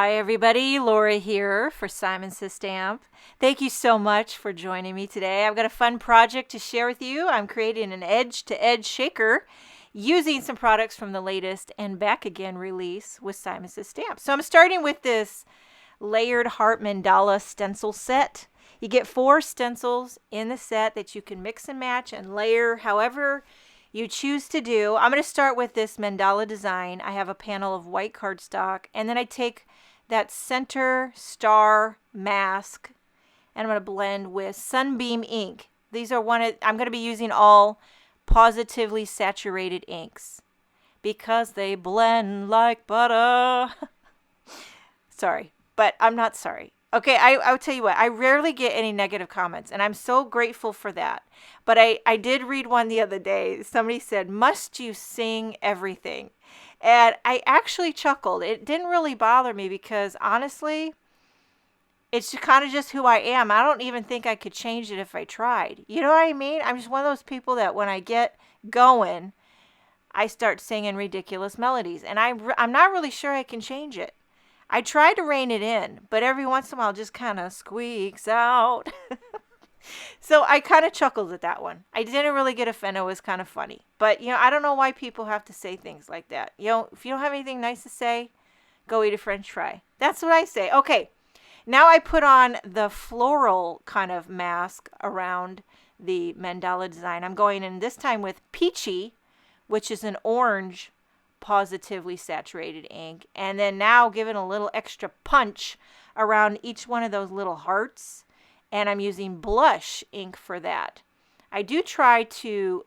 Hi everybody, Laura here for Simon Says Stamp. Thank you so much for joining me today. I've got a fun project to share with you. I'm creating an edge-to-edge shaker using some products from the latest and back again release with Simon Says Stamp. So I'm starting with this layered heart mandala stencil set. You get 4 stencils in the set that you can mix and match and layer however you choose to do. I'm going to start with this mandala design. I have a panel of white cardstock, and then I take that center star mask and I'm going to blend with Sunbeam ink. These are I'm going to be using all positively saturated inks because they blend like butter. Sorry, but I'm not sorry. Okay, I'll tell you what, I rarely get any negative comments, and I'm so grateful for that. But I did read one the other day. Somebody said, must you sing everything? And I actually chuckled. It didn't really bother me because, honestly, it's kind of just who I am. I don't even think I could change it if I tried. You know what I mean? I'm just one of those people that when I get going, I start singing ridiculous melodies. And I'm not really sure I can change it. I try to rein it in, but every once in a while it just kind of squeaks out. So I kind of chuckled at that one. I didn't really get offended. It was kind of funny. But, I don't know why people have to say things like that. If you don't have anything nice to say, go eat a French fry. That's what I say. Okay, now I put on the floral kind of mask around the mandala design. I'm going in this time with Peachy, which is an orange positively saturated ink, and then now giving a little extra punch around each one of those little hearts, and I'm using blush ink for that. I do try to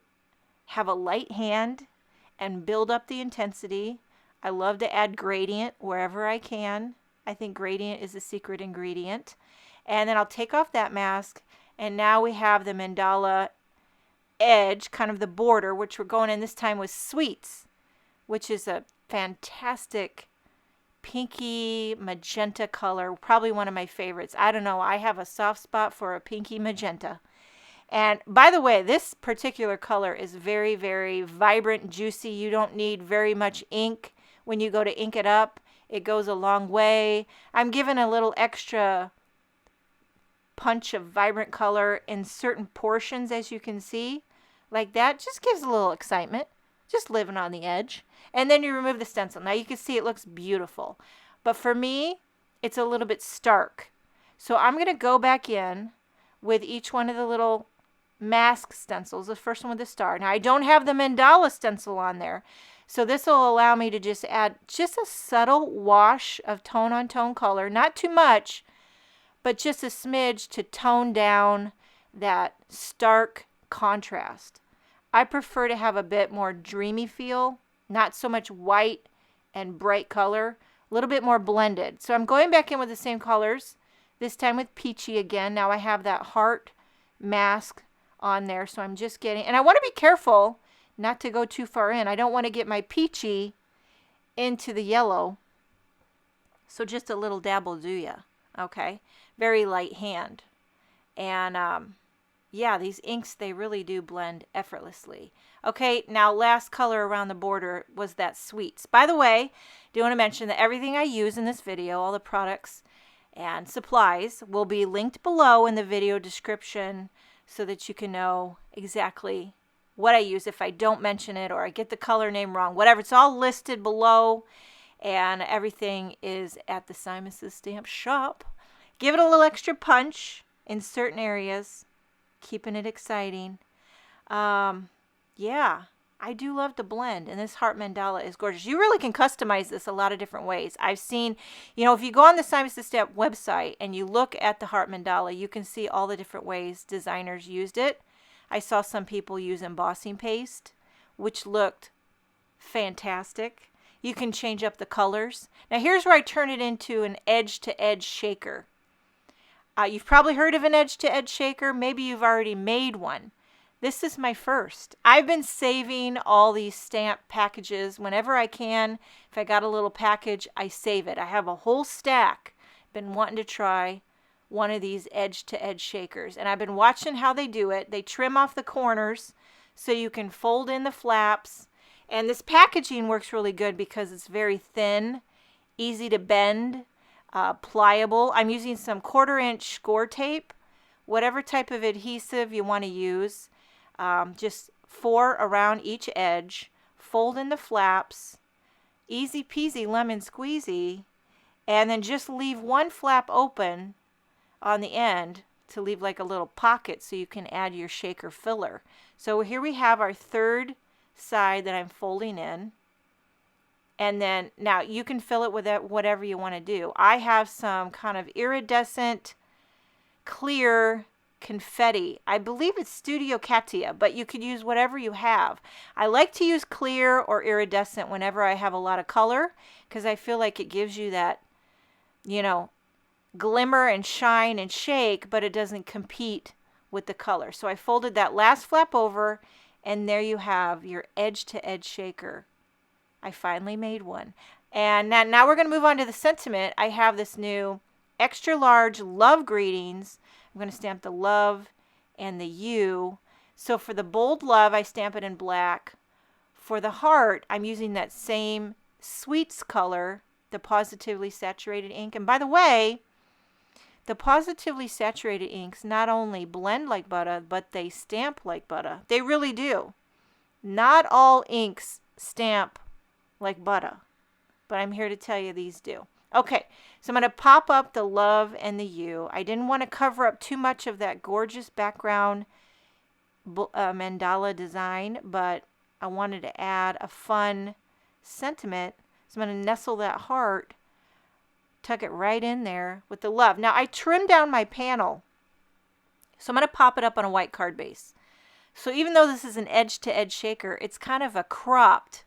have a light hand and build up the intensity. I love to add gradient wherever I can. I think gradient is the secret ingredient. And then I'll take off that mask, and now we have the mandala edge, kind of the border, which we're going in this time with Sweets, which is a fantastic pinky magenta color, probably one of my favorites. I don't know, I have a soft spot for a pinky magenta. And by the way, this particular color is very, very vibrant, juicy. You don't need very much ink when you go to ink it up. It goes a long way. I'm giving a little extra punch of vibrant color in certain portions, as you can see. Like that, just gives a little excitement. Just living on the edge. And then you remove the stencil. Now you can see it looks beautiful. But for me, it's a little bit stark. So I'm going to go back in with each one of the little mask stencils. The first one with the star. Now I don't have the mandala stencil on there. So this will allow me to just add just a subtle wash of tone on tone color. Not too much, but just a smidge to tone down that stark contrast. I prefer to have a bit more dreamy feel, not so much white and bright color, a little bit more blended. So I'm going back in with the same colors, this time with Peachy again. Now I have that heart mask on there, so I'm just getting, and I want to be careful not to go too far in. I don't want to get my Peachy into the yellow, so just a little dab will do ya, okay? Very light hand. And yeah, these inks, they really do blend effortlessly. Okay, now last color around the border was that Sweets. By the way, do want to mention that everything I use in this video, all the products and supplies, will be linked below in the video description so that you can know exactly what I use if I don't mention it or I get the color name wrong, whatever. It's all listed below, and everything is at the Simon Says Stamp shop. Give it a little extra punch in certain areas, keeping it exciting. Yeah, I do love to blend, and this heart mandala is gorgeous. You really can customize this a lot of different ways. I've seen, if you go on the Simon Says Stamp website and you look at the heart mandala, you can see all the different ways designers used it. I saw some people use embossing paste, which looked fantastic. You can change up the colors. Now here's where I turn it into an edge-to-edge shaker. You've probably heard of an edge-to-edge shaker. Maybe you've already made one. This is my first. I've been saving all these stamp packages whenever I can. If I got a little package, I save it. I have a whole stack. Been wanting to try one of these edge-to-edge shakers. And I've been watching how they do it. They trim off the corners so you can fold in the flaps. And this packaging works really good because it's very thin, easy to bend. pliable. I'm using some 1/4" score tape, whatever type of adhesive you want to use. Just 4 around each edge. Fold in the flaps. Easy peasy lemon squeezy. And then just leave one flap open on the end to leave like a little pocket so you can add your shaker filler. So here we have our third side that I'm folding in. And then now you can fill it with whatever you want to do. I have some kind of iridescent clear confetti. I believe it's Studio Katia, but you could use whatever you have. I like to use clear or iridescent whenever I have a lot of color because I feel like it gives you that, you know, glimmer and shine and shake, but it doesn't compete with the color. So I folded that last flap over, and there you have your edge-to-edge shaker. I finally made one. And now we're going to move on to the sentiment. I have this new extra large love greetings. I'm going to stamp the love and the U. So for the bold love, I stamp it in black. For the heart, I'm using that same sweets color, the Pawsitively saturated ink. And by the way, the Pawsitively saturated inks not only blend like butter, but they stamp like butter. They really do. Not all inks stamp like butter, but I'm here to tell you these do. Okay, so I'm going to pop up the love and the U. I didn't want to cover up too much of that gorgeous background mandala design, but I wanted to add a fun sentiment. So I'm going to nestle that heart, tuck it right in there with the love. Now I trimmed down my panel, so I'm going to pop it up on a white card base. So even though this is an edge-to-edge shaker, it's kind of a cropped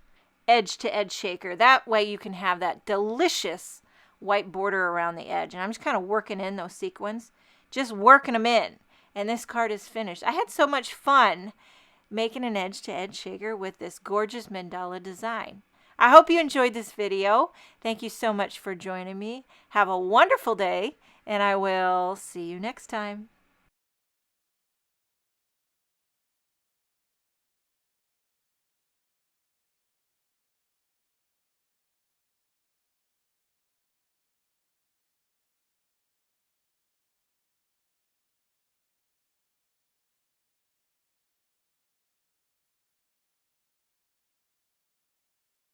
edge-to-edge shaker. That way you can have that delicious white border around the edge. And I'm just kind of working in those sequins, just working them in. And this card is finished. I had so much fun making an edge-to-edge shaker with this gorgeous mandala design. I hope you enjoyed this video. Thank you so much for joining me. Have a wonderful day, and I will see you next time.